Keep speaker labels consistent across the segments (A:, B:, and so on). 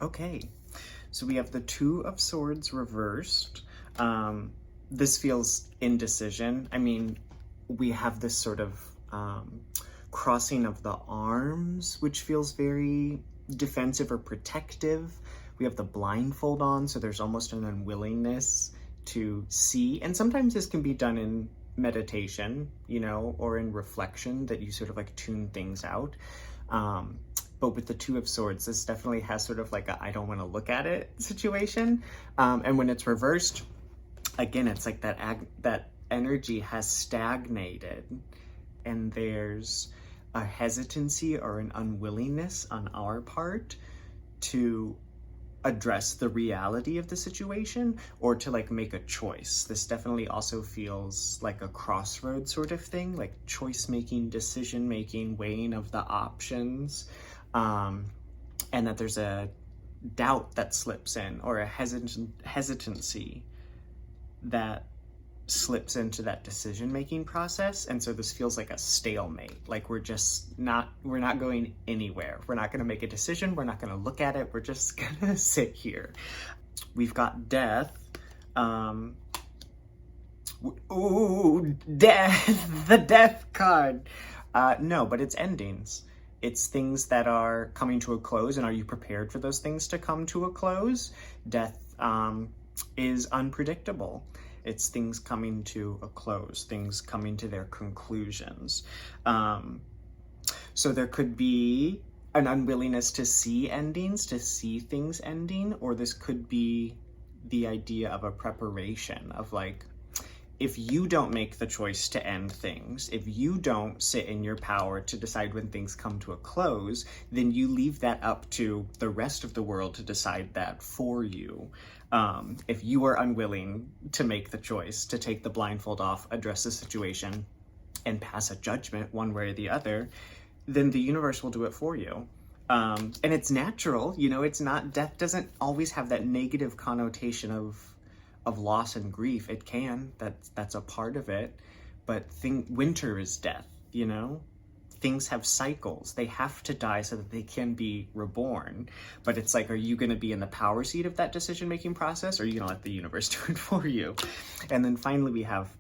A: Okay, so we have the Two of Swords reversed. This feels indecision. I mean, we have this sort of crossing of the arms, which feels very defensive or protective. We have the blindfold on, so there's almost an unwillingness to see. And sometimes this can be done in meditation, or in reflection, that you sort of like tune things out. But with the Two of Swords, this definitely has sort of like a I don't want to look at it situation. And when it's reversed, again, it's like that energy has stagnated, and there's a hesitancy or an unwillingness on our part to address the reality of the situation or to like make a choice. This definitely also feels like a crossroads sort of thing, like choice making, decision making, weighing of the options, and that there's a doubt that slips in, or a hesitancy that slips into that decision-making process. And so this feels like a stalemate, like we're not going anywhere. We're not going to make a decision. We're not going to look at it. We're just going to sit here. We've got Death. Ooh, Death, the Death card. No, but it's endings. It's things that are coming to a close, and are you prepared for those things to come to a close? Death is unpredictable. It's things coming to a close, things coming to their conclusions. So there could be an unwillingness to see endings, to see things ending, or this could be the idea of a preparation of like, if you don't make the choice to end things, if you don't sit in your power to decide when things come to a close, then you leave that up to the rest of the world to decide that for you. If you are unwilling to make the choice, to take the blindfold off, address the situation, and pass a judgment one way or the other, then the universe will do it for you. And it's natural, it's not, death doesn't always have that negative connotation of loss and grief. It can, that's a part of it, but winter is death, things have cycles. They have to die so that they can be reborn. But it's like, are you going to be in the power seat of that decision-making process, or are you going to let the universe do it for you? And then finally, we have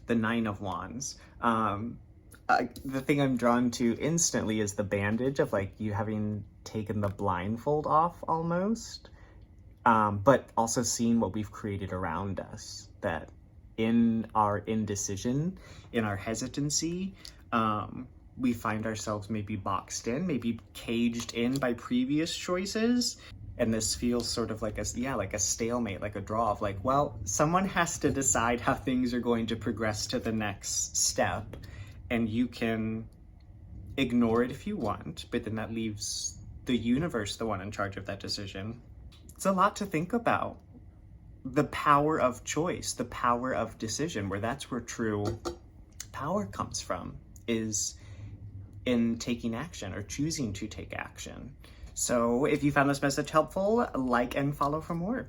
A: the Nine of Wands. The thing I'm drawn to instantly is the bandage of like you having taken the blindfold off almost. But also seeing what we've created around us, that in our indecision, in our hesitancy, we find ourselves maybe boxed in, maybe caged in by previous choices. And this feels sort of like a stalemate, like a draw of like, well, someone has to decide how things are going to progress to the next step. And you can ignore it if you want, but then that leaves the universe the one in charge of that decision. It's a lot to think about. The power of choice, the power of decision, that's where true power comes from, is in taking action or choosing to take action. So if you found this message helpful, like and follow for more.